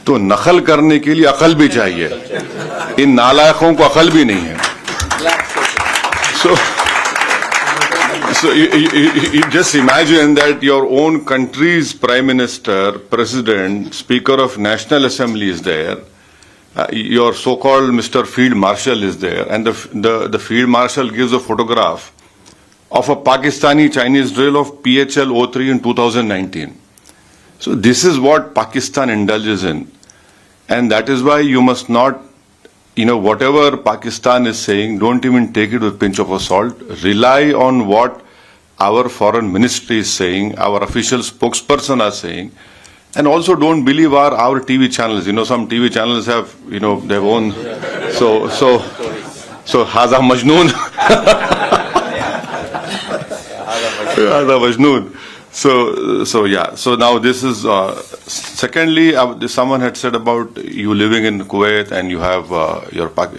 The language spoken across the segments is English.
तो नकल करने के लिए अकल भी चाहिए, इन नालायकों को अकल भी नहीं है. So you just imagine that your own country's Prime Minister, President, Speaker of National Assembly is there, your so-called Mr. Field Marshal is there, and the Field Marshal gives a photograph of a Pakistani-Chinese drill of PHL-03 in 2019. So this is what Pakistan indulges in. And that is why you must not, whatever Pakistan is saying, don't even take it with a pinch of salt. Rely on what our foreign ministry is saying, our official spokesperson are saying. And also don't believe our TV channels. Some TV channels have, their own. So Haza Majnoon. Haza Majnoon. So yeah. So now this is, secondly, someone had said about you living in Kuwait and you have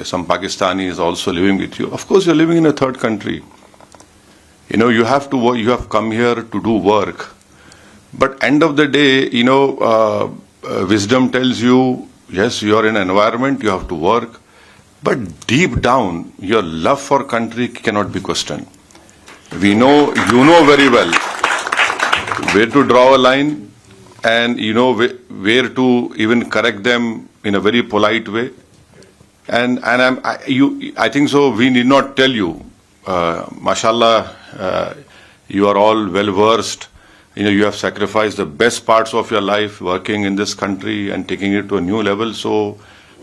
some Pakistanis also living with you. Of course, you're living in a third country. You have to work, you have come here to do work. But end of the day, wisdom tells you, yes, you're in an environment, you have to work. But deep down, your love for country cannot be questioned. You know very well where to draw a line, and where to even correct them in a very polite way. And I think so. We need not tell you, mashallah, you are all well versed. You have sacrificed the best parts of your life working in this country and taking it to a new level. So,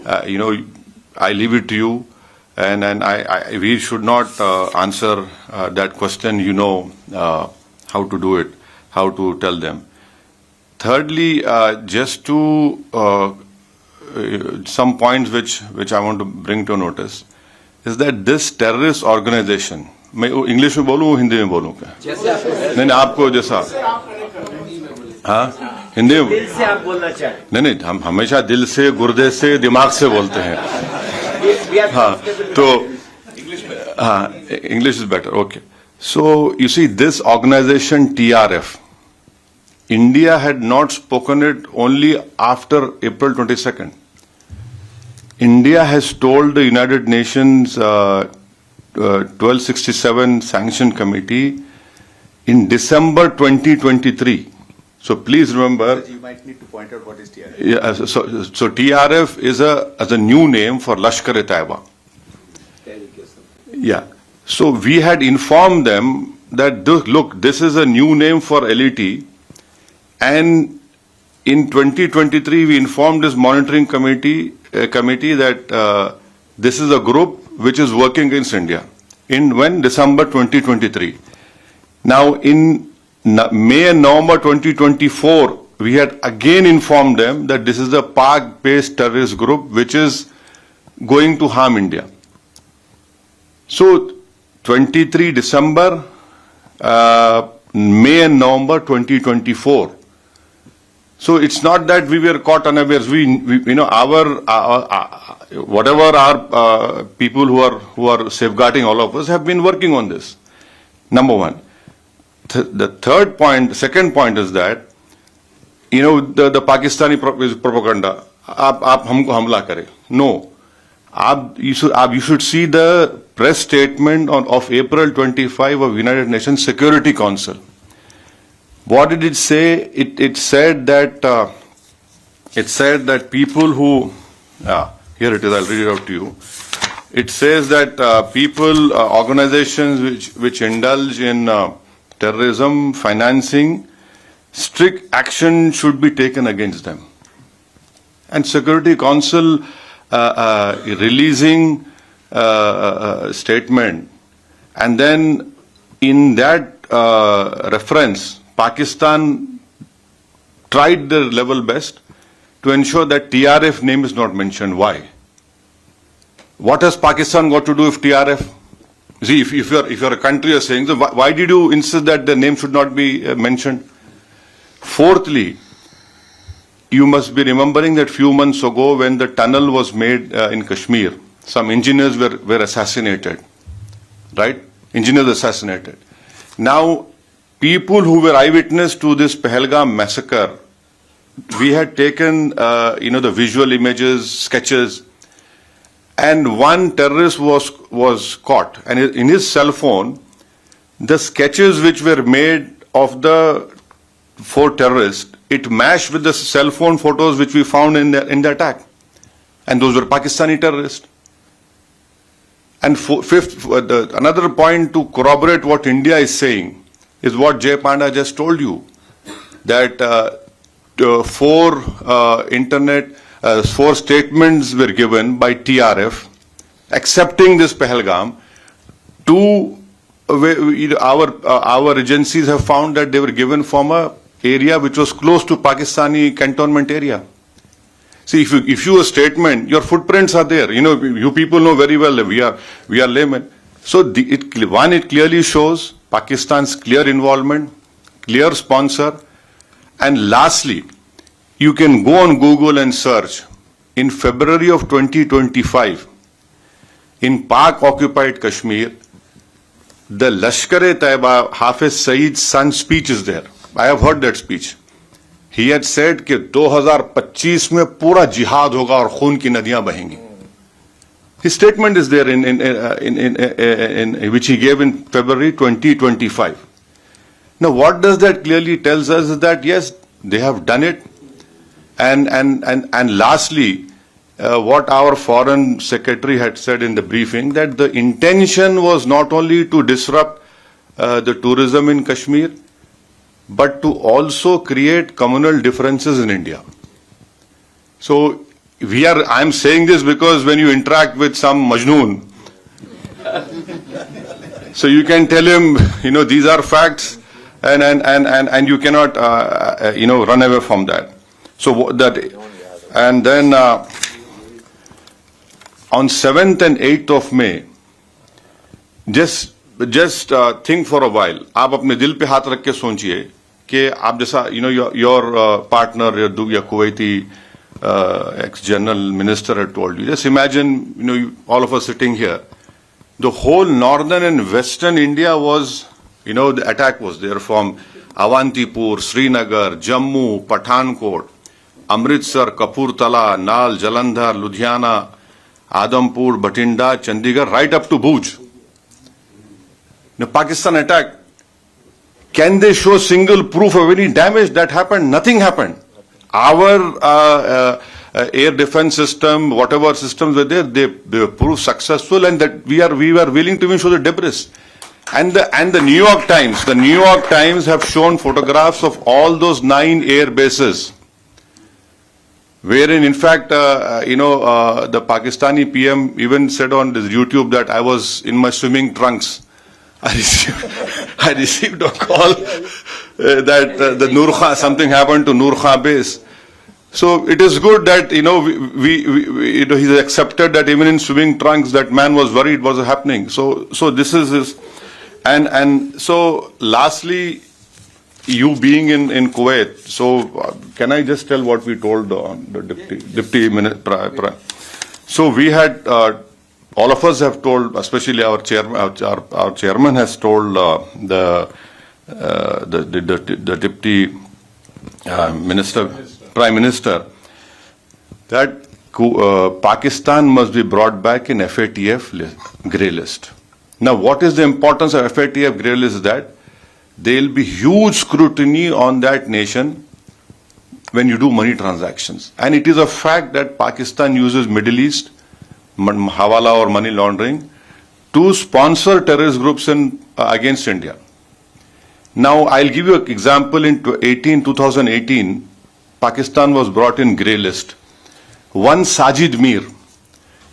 I leave it to you, and we should not answer that question. How to do it, how to tell them. Thirdly, just to some points which I want to bring to notice is that this terrorist organization. मैं English में बोलूँ हिंदी में बोलूँ क्या? नहीं आपको जैसा हिंदी में दिल से आप बोलना चाहें. नहीं हम हमेशा दिल से, गुर्दे से, दिमाग से बोलते हैं. तो English is better. Okay. So you see, this organization TRF, India had not spoken it only after April 22nd. India has told the United Nations 1267 Sanction Committee in December 2023. So please remember. But you might need to point out what is TRF. Yeah, so TRF is a new name for Lashkar-e-Taiba. Yeah. So we had informed them that look, this is a new name for LET, and in 2023 we informed this monitoring committee that this is a group which is working against India. In when? December 2023. Now in May and November 2024, we had again informed them that this is a Pak-based terrorist group which is going to harm India. So 23 December, May and November 2024. So it's not that we were caught unawares. Whatever our people who are safeguarding all of us have been working on this. Number one. The second point is that, the Pakistani propaganda, आप हमको हमला करें. No. You should see the press statement of April 25 of United Nations Security Council. What did it say? It said that people who here it is. I'll read it out to you. It says that organizations which indulge in terrorism, financing, strict action should be taken against them. And Security Council releasing statement, and then in that reference, Pakistan tried their level best to ensure that TRF name is not mentioned. Why? What has Pakistan got to do with TRF? See, if you're a country, you're saying, so why did you insist that the name should not be mentioned? Fourthly, you must be remembering that few months ago when the tunnel was made in Kashmir, some engineers were assassinated, right? Engineers assassinated. Now, people who were eyewitness to this Pahalgam massacre we had taken, the visual images, sketches, and one terrorist was caught, and in his cell phone, the sketches which were made of the 4 terrorists, it matched with the cell phone photos which we found in the attack, and those were Pakistani terrorists. And another point to corroborate what India is saying is what Jay Panda just told you, that 4 statements were given by TRF accepting this Pahalgam. Our agencies have found that they were given from a area which was close to Pakistani cantonment area. See, if you a statement, your footprints are there. You people know very well we are laymen. So it clearly shows Pakistan's clear involvement, clear sponsor, and lastly, you can go on Google and search. In February of 2025, in Pak-occupied Kashmir, the Lashkar-e-Taiba Hafiz Saeed's son's speech is there. I have heard that speech. He had said कि 2025 में पूरा जिहाद होगा और खून की नदियां बहेंगी. His statement is there in which he gave in February 2025. Now, what does that clearly tells us is that yes, they have done it, and lastly, what our foreign secretary had said in the briefing, that the intention was not only to disrupt the tourism in Kashmir, but to also create communal differences in India. So I'm saying this because when you interact with some Majnoon, so you can tell him, these are facts, and you cannot, run away from that. So and then on 7th and 8th of May, just think for a while. आप अपने दिल पे हाथ रख के सोचिए कि आप जैसा your partner, your Kuwaiti ex-general minister had told you. Just imagine, all of us sitting here. The whole northern and western India was, the attack was there from Avantipur, Srinagar, Jammu, Pathankot, Amritsar, Kapurthala, Nal, Jalandhar, Ludhiana, Adampur, Bathinda, Chandigarh, right up to Bhuj. The Pakistan attack, can they show single proof of any damage that happened? Nothing happened. Our air defense system, whatever systems were there, they proved successful, and that we were willing to even show the debris. And the New York Times have shown photographs of all those 9 air bases, wherein in fact, the Pakistani PM even said on this YouTube that I was in my swimming trunks. I received a call that the Nur Khan, something happened to Nur Khan base. So it is good that he's accepted that even in swimming trunks that man was worried what was happening. So this is his, and so lastly, you being in Kuwait. So can I just tell what we told the deputy minister? So we had. All of us have told, especially our chairman has told the deputy minister, prime minister, that Pakistan must be brought back in FATF grey list. Now, what is the importance of FATF grey list? Is that there will be huge scrutiny on that nation when you do money transactions, and it is a fact that Pakistan uses Middle East, Hawala or money laundering, to sponsor terrorist groups against India. Now, I'll give you an example. In 2018, Pakistan was brought in grey list. One Sajid Mir.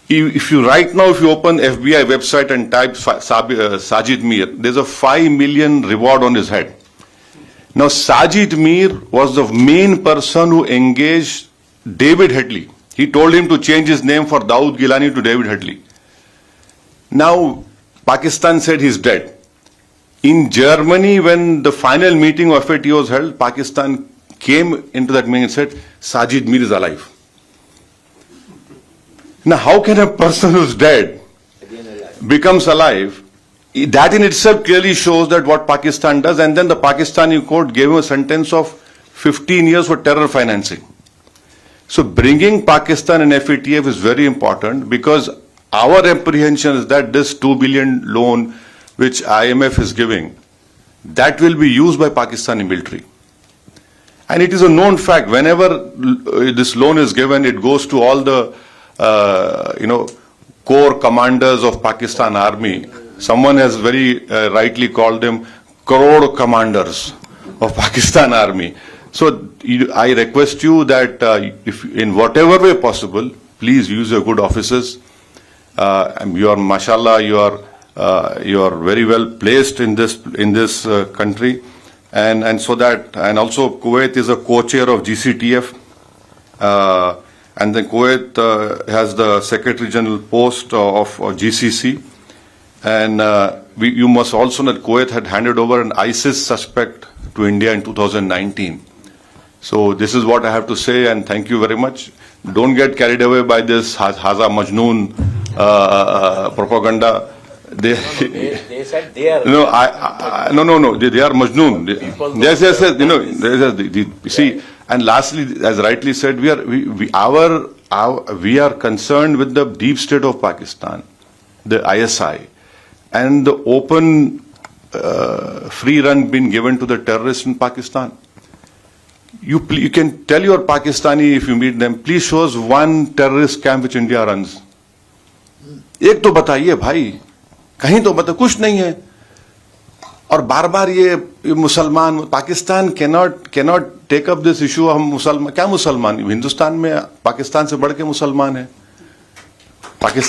If you open FBI website and type Sajid Mir, there's a 5 million reward on his head. Now, Sajid Mir was the main person who engaged David Headley. He told him to change his name for Dawood Gilani to David Headley. Now, Pakistan said he's dead. In Germany, when the final meeting of FATF was held, Pakistan came into that meeting and said, Sajid Mir is alive. Now, how can a person who's dead becomes alive? That in itself clearly shows that what Pakistan does, and then the Pakistani court gave him a sentence of 15 years for terror financing. So bringing Pakistan in FATF is very important because our apprehension is that this 2 billion loan which IMF is giving, that will be used by Pakistani military. And it is a known fact, whenever this loan is given, it goes to all the, core commanders of Pakistan Army. Someone has very rightly called them crore commanders of Pakistan Army. So I request you that if in whatever way possible, please use your good offices. You are, mashallah, you are very well placed in this country. And so that, and also Kuwait is a co-chair of GCTF, and then Kuwait has the Secretary General post of GCC, and you must also know that Kuwait had handed over an ISIS suspect to India in 2019. So this is what I have to say, and thank you very much. Don't get carried away by this Haza Majnoon propaganda. They said they are. No, no. They are Majnoon. Yes. See, and lastly, as rightly said, we are concerned with the deep state of Pakistan, the ISI, and the open free run being given to the terrorists in Pakistan. You can tell your Pakistani if you meet them, please show us one terrorist camp which India runs. एक तो बताइए भाई, कहीं तो बता, कुछ नहीं है. और बार बार ये मुसलमान, Pakistan cannot take up this issue. हम मुसलमान, क्या मुसलमान, हिंदुस्तान में पाकिस्तान से बढ़ के मुसलमान है. पाकिस्तान